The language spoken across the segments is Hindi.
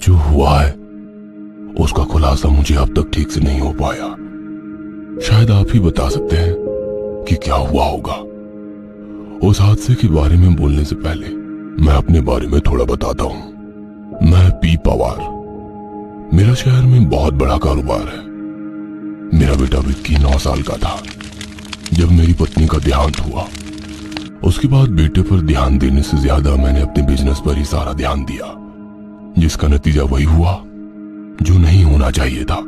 जो हुआ है उसका खुलासा मुझे अब तक ठीक से नहीं हो पाया। शायद आप ही बता सकते हैं कि क्या हुआ होगा। उस हादसे के बारे में बोलने से पहले मैं अपने बारे में थोड़ा बताता हूं। मैं पी पवार। मेरा शहर में बहुत बड़ा कारोबार है। मेरा बेटा विक्की 9 साल का था जब मेरी पत्नी का देहांत हुआ। उसके बाद बेटे पर ध्यान देने से ज्यादा मैंने अपने बिजनेस पर ही सारा ध्यान दिया, जिसका नतीजा वही हुआ जो नहीं होना चाहिए था।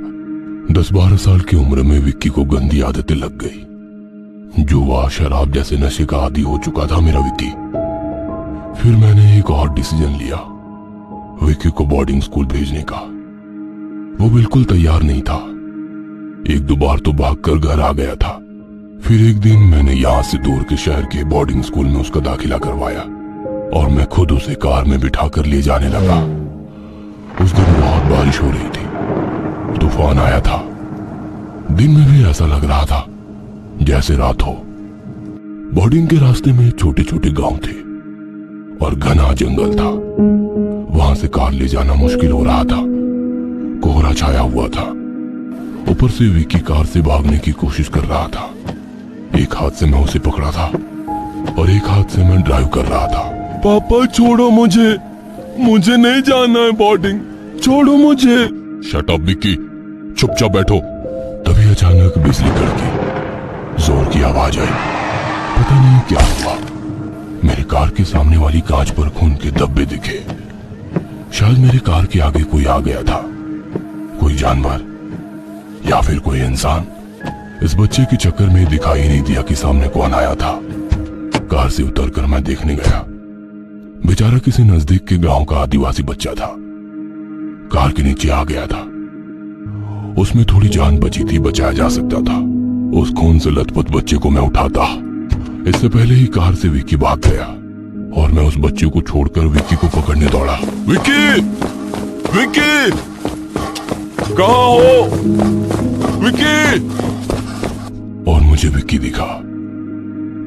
10-12 साल की उम्र में विक्की को गंदी आदतें लग गई। जुआ, शराब जैसे नशे का आदी हो चुका था मेरा विक्की। फिर मैंने एक और डिसीजन लिया, विक्की को बोर्डिंग स्कूल भेजने का। वो बिल्कुल तैयार नहीं था। 1-2 बार तो भागकर घर आ गया था। फिर एक दिन मैंने यहाँ से दूर के शहर के बोर्डिंग स्कूल में उसका दाखिला करवाया और मैं खुद उसे कार में बिठाकर ले जाने लगा। उस दिन बहुत बारिश हो रही थी, तूफान आया था। दिन में भी ऐसा लग रहा था जैसे रात हो। बोर्डिंग के रास्ते में छोटे छोटे गांव थे और घना जंगल था। वहां से कार ले जाना मुश्किल हो रहा था। कोहरा छाया हुआ था। ऊपर से विक्की कार से भागने की कोशिश कर रहा था। एक हाथ से मैं उसे पकड़ा था और एक हाथ से मैं ड्राइव कर रहा था। पापा छोड़ो मुझे नहीं जाना है बोर्डिंग, छोड़ो मुझे। शट अप विक्की, चुपचाप बैठो। तभी अचानक बिजली कड़की, जोर की आवाज आई। पता नहीं क्या हुआ, मेरे कार के सामने वाली कांच पर खून के धब्बे दिखे। शायद मेरे कार के आगे कोई आ गया था, कोई जानवर या फिर कोई इंसान। इस बच्चे के चक्कर में दिखाई नहीं दिया कि सामने कौन आया था। कार से उतरकर मैं देखने गया। बेचारा किसी नजदीक के गांव का आदिवासी बच्चा था। कार के नीचे आ गया था। उसमें थोड़ी जान बची थी, बचाया जा सकता था। उस खून से लथपथ बच्चे को मैं उठाता। इससे पहले ही कार से विक्की भाग गया और मैं उस बच्चे को छोड़कर विक्की को पकड़ने दौड़ा। विक्की, विक्की, कहाँ हो विक्की? और मुझे विक्की दिखा,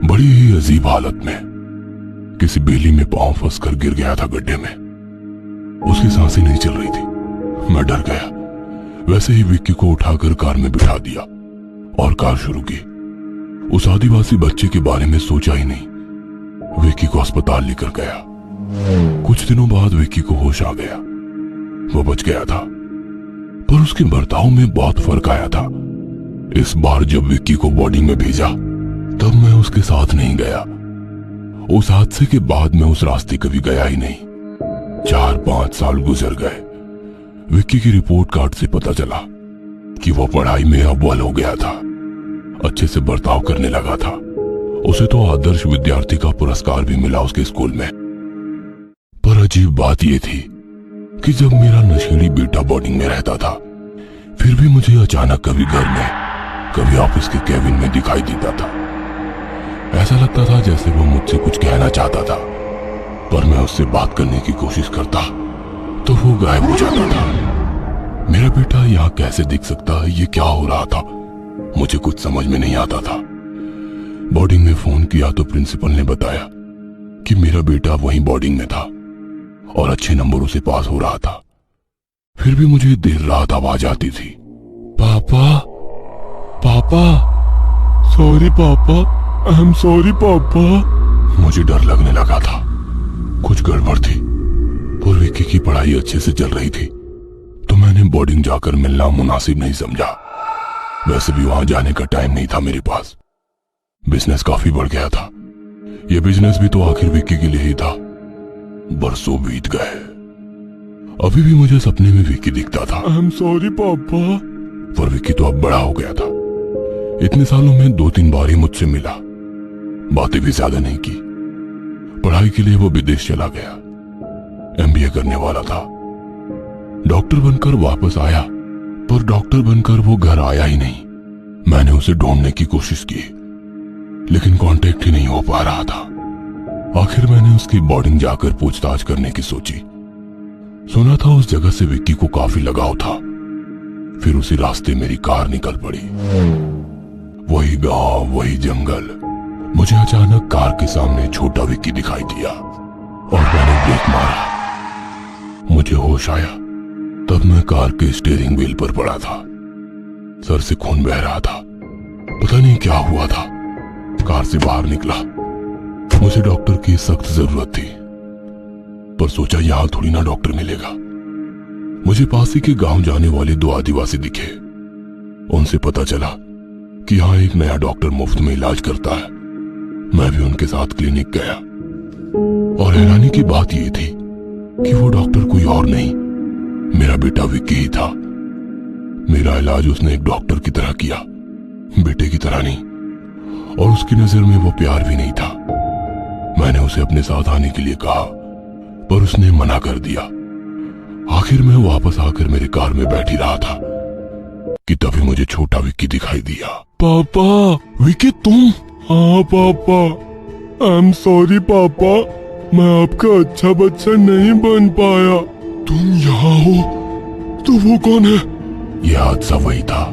बड़ी ही अजीब हालत में। किसी बेली में पांव फंसकर गिर गया था गड्ढे में। उसकी सांसें नहीं चल रही थी। मैं डर गया। वैसे ही विक्की को उठाकर कार में बिठा दिया और कार शुरू की। उस आदिवासी बच्चे के बारे में सोचा ही नहीं। विक्की को अस्पताल लेकर गया। कुछ दिनों बाद विक्की को होश आ गया। वो बच गया था, पर उसके बर्ताव में बहुत फर्क आया था। इस बार जब विक्की को बोर्डिंग में भेजा तब मैं उसके साथ नहीं गया। उस हादसे के बाद मैं उस रास्ते कभी गया ही नहीं। 4-5 साल गुजर गए। विक्की की रिपोर्ट कार्ड से पता चला कि वो पढ़ाई में अव्वल हो गया था, अच्छे से बर्ताव करने लगा था। उसे तो आदर्श विद्यार्थी का पुरस्कार भी मिला उसके स्कूल में। पर अजीब बात यह थी कि जब मेरा नशीली बेटा बोर्डिंग में रहता था, फिर भी मुझे अचानक कभी घर में, कभी ऑफिस के केबिन में दिखाई देता था। ऐसा लगता था जैसे वो मुझसे कुछ कहना चाहता था, पर मैं उससे बात करने की कोशिश करता तो वो गायब हो जाता था। मेरा बेटा यहाँ कैसे दिख सकता है, ये क्या हो रहा था, मुझे कुछ समझ में नहीं आता था। बोर्डिंग में फोन किया तो प्रिंसिपल ने बताया कि मेरा बेटा वहीं बोर्डिंग में था और अच्छे नंबरों से पास हो रहा था। फिर भी मुझे देर रात आवाज आती थी, पापा, पापा, सॉरी पापा, आई एम सॉरी पापा। मुझे डर लगने लगा था, कुछ गड़बड़ थी। पर विक्की की पढ़ाई अच्छे से चल रही थी तो मैंने बोर्डिंग जाकर मिलना मुनासिब नहीं समझा। वैसे भी वहां जाने का टाइम नहीं था मेरे पास। बिजनेस काफी बढ़ गया था। यह बिजनेस भी तो आखिर विक्की के लिए ही था। बरसों बीत गए। अभी भी मुझे सपने में विक्की दिखता था। आई एम सॉरी पापा। पर विक्की तो अब बड़ा हो गया था। इतने सालों में 2-3 बार ही मुझसे मिला, बातें भी ज्यादा नहीं की। पढ़ाई के लिए वो विदेश चला गया, MBA करने वाला था। डॉक्टर बनकर वापस आया, पर डॉक्टर बनकर वो घर आया ही नहीं। मैंने उसे ढूंढने की कोशिश की, लेकिन कांटेक्ट ही नहीं हो पा रहा था। आखिर मैंने उसकी बोर्डिंग जाकर पूछताछ करने की सोची। सुना था उस जगह से विक्की को काफी लगाव था। फिर उसी रास्ते मेरी कार निकल पड़ी। वही गांव, वही जंगल। मुझे अचानक कार के सामने छोटा विक्की दिखाई दिया और मैंने ब्रेक मारा। मुझे होश आया तब मैं कार के स्टीयरिंग व्हील पर पड़ा था। सर से खून बह रहा था। पता नहीं क्या हुआ था। कार से बाहर निकला। मुझे डॉक्टर की सख्त जरूरत थी, पर सोचा यहां थोड़ी ना डॉक्टर मिलेगा। मुझे पास ही के गांव जाने वाले 2 आदिवासी दिखे। उनसे पता चला कि यहाँ एक नया डॉक्टर मुफ्त में इलाज करता है। मैं भी उनके साथ क्लिनिक गया, और हैरानी की बात यह थी कि वो डॉक्टर कोई और नहीं, मेरा बेटा विक्की ही था। मेरा इलाज उसने एक डॉक्टर की तरह किया, बेटे की तरह नहीं। और उसकी नजर में वो प्यार भी नहीं था। मैंने उसे अपने साथ आने के लिए कहा, पर उसने मना कर दिया। आखिर मैं वापस आकर मेरे कार में बैठी रहा था कि तभी मुझे छोटा विक्की दिखाई दिया। पापा, विक्की तुम? हाँ पापा। आई एम सॉरी पापा, मैं आपका अच्छा बच्चा नहीं बन पाया। तुम यहाँ हो तो वो कौन है? यह हादसा वही था।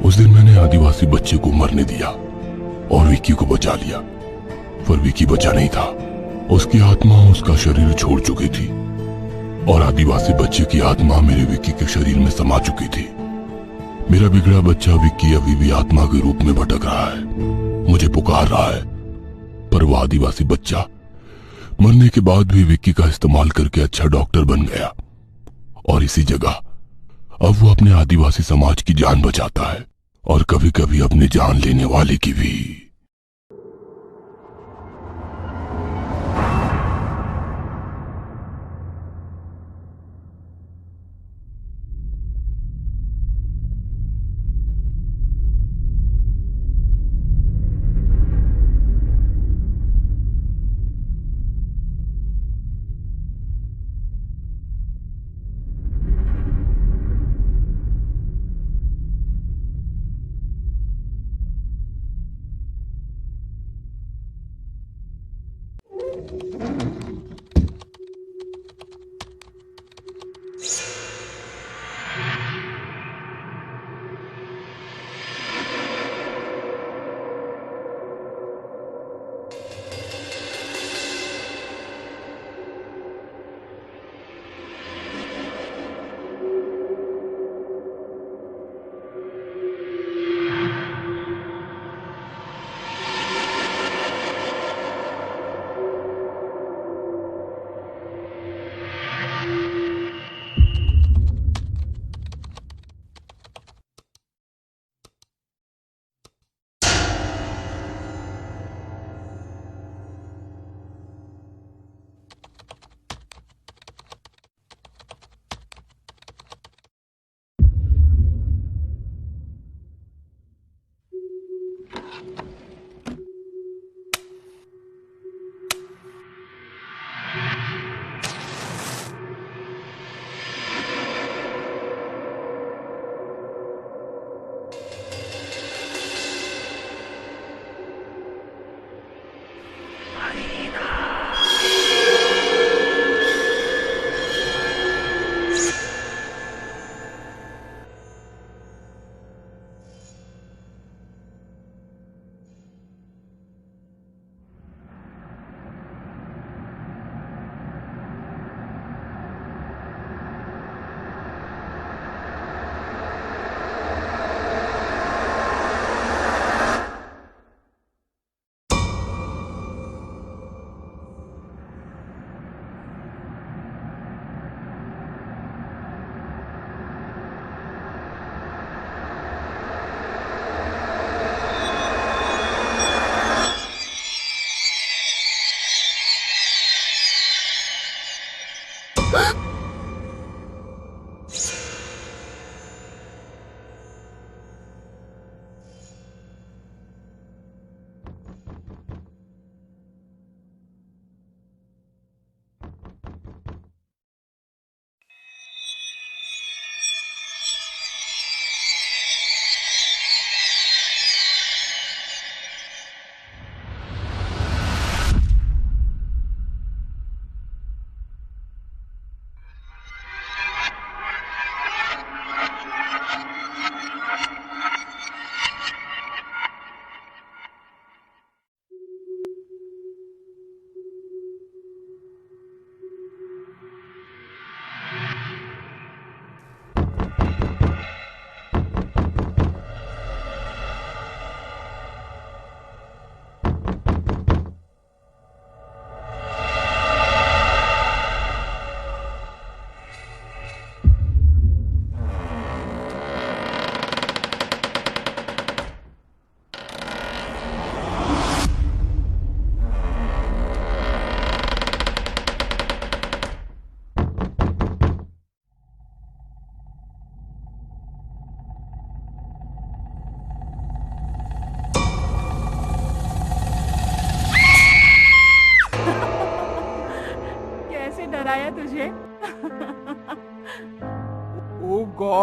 उस दिन मैंने आदिवासी बच्चे को मरने दिया और विक्की को बचा लिया, पर विक्की बचा नहीं था। उसकी आत्मा उसका शरीर छोड़ चुकी थी, और आदिवासी बच्चे की आत्मा मेरे विक्की के शरीर में समा चुकी थी। मेरा बिगड़ा बच्चा विक्की अभी भी आत्मा के रूप में भटक रहा है, मुझे पुकार रहा है। पर वो आदिवासी बच्चा मरने के बाद भी विक्की का इस्तेमाल करके अच्छा डॉक्टर बन गया, और इसी जगह अब वो अपने आदिवासी समाज की जान बचाता है, और कभी कभी अपनी जान लेने वाले की भी।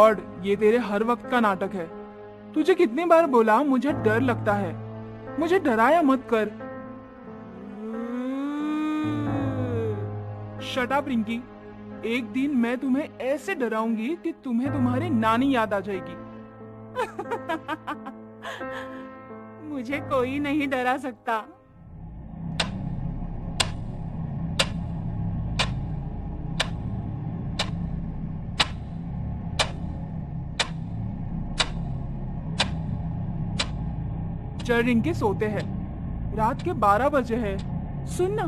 गॉड, ये तेरे हर वक्त का नाटक है। तुझे कितनी बार बोला मुझे डर लगता है, मुझे डराया मत कर। शट अप रिंकी, एक दिन मैं तुम्हें ऐसे डराऊंगी कि तुम्हें तुम्हारी नानी याद आ जाएगी। मुझे कोई नहीं डरा सकता। चल रिंकी, सोते हैं, रात के 12 बजे हैं। सुन ना,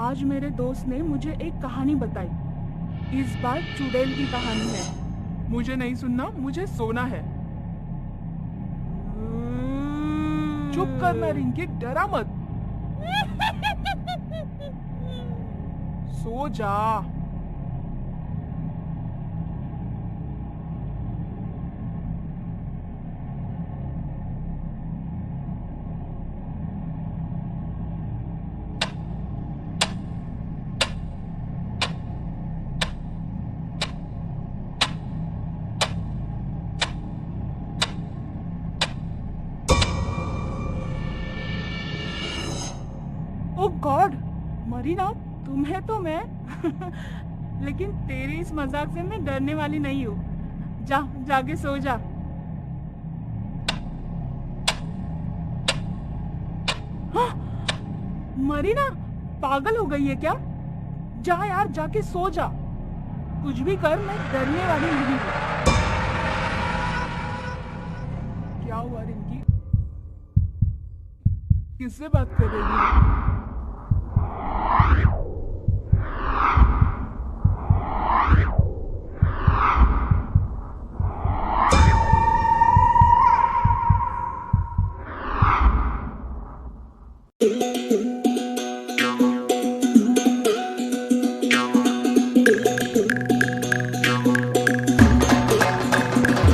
आज मेरे दोस्त ने मुझे एक कहानी बताई। इस बार चुड़ैल की कहानी है। मुझे नहीं सुनना, मुझे सोना है। चुप करना रिंकी, डरा मत। सो जा। ओह गॉड, मरी ना, तुम्हें तो मैं लेकिन तेरे इस मजाक से मैं डरने वाली नहीं हूँ। जा, जाके सो जा। हाँ, मरी ना पागल हो गई है क्या? जा यार, जाके सो जा। कुछ भी कर, मैं डरने वाली नहीं हूँ। क्या हुआ रिंकी? किससे बात कर रही है?